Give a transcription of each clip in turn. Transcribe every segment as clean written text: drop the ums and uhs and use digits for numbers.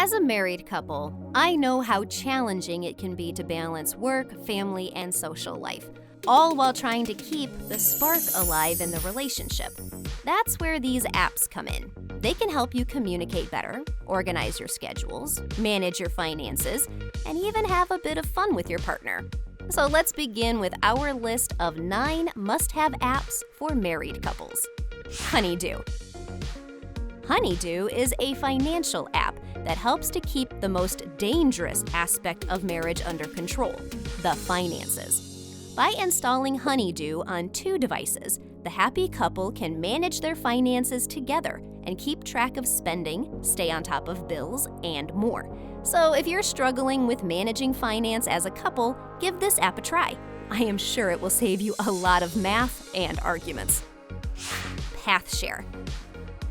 As a married couple, I know how challenging it can be to balance work, family, and social life, all while trying to keep the spark alive in the relationship. That's where these apps come in. They can help you communicate better, organize your schedules, manage your finances, and even have a bit of fun with your partner. So let's begin with our list of 9 must-have apps for married couples. Honwydue. Honwydue is a financial app that helps to keep the most dangerous aspect of marriage under control, the finances. By installing Honwydue on 2 devices, the happy couple can manage their finances together and keep track of spending, stay on top of bills, and more. So if you're struggling with managing finance as a couple, give this app a try. I am sure it will save you a lot of math and arguments. Pathshare.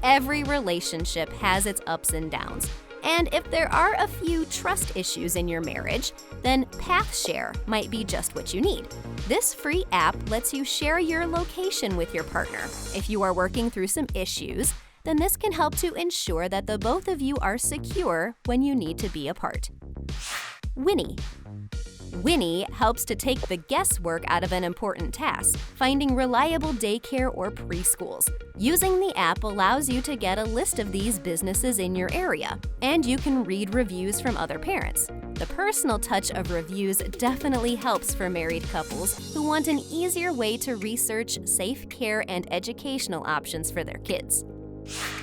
Every relationship has its ups and downs. And if there are a few trust issues in your marriage, then Pathshare might be just what you need. This free app lets you share your location with your partner. If you are working through some issues, then this can help to ensure that the both of you are secure when you need to be apart. Winnie. Winnie helps to take the guesswork out of an important task, finding reliable daycare or preschools. Using the app allows you to get a list of these businesses in your area, and you can read reviews from other parents. The personal touch of reviews definitely helps for married couples who want an easier way to research safe care and educational options for their kids.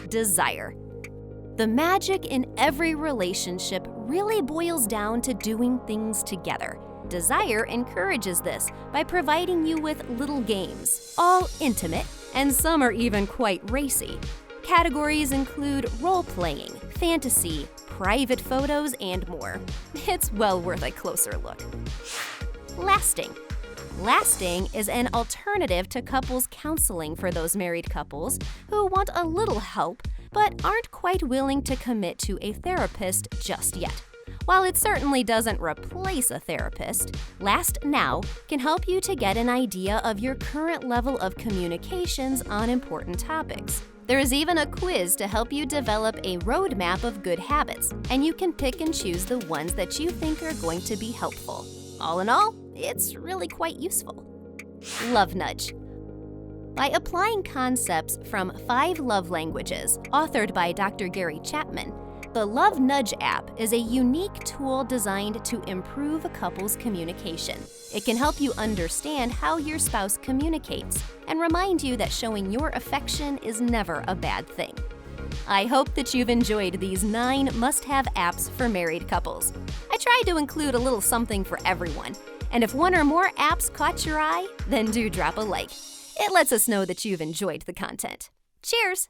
Desire. The magic in every relationship really boils down to doing things together. Desire encourages this by providing you with little games, all intimate, and some are even quite racy. Categories include role-playing, fantasy, private photos, and more. It's well worth a closer look. Lasting. Lasting is an alternative to couples counseling for those married couples who want a little help but aren't quite willing to commit to a therapist just yet. While it certainly doesn't replace a therapist, Last Now can help you to get an idea of your current level of communications on important topics. There is even a quiz to help you develop a roadmap of good habits, and you can pick and choose the ones that you think are going to be helpful. All in all, it's really quite useful. Love Nudge. By applying concepts from 5 love languages, authored by Dr. Gary Chapman, the Love Nudge app is a unique tool designed to improve a couple's communication. It can help you understand how your spouse communicates and remind you that showing your affection is never a bad thing. I hope that you've enjoyed these 9 must-have apps for married couples. I tried to include a little something for everyone, and if one or more apps caught your eye, then do drop a like. It lets us know that you've enjoyed the content. Cheers!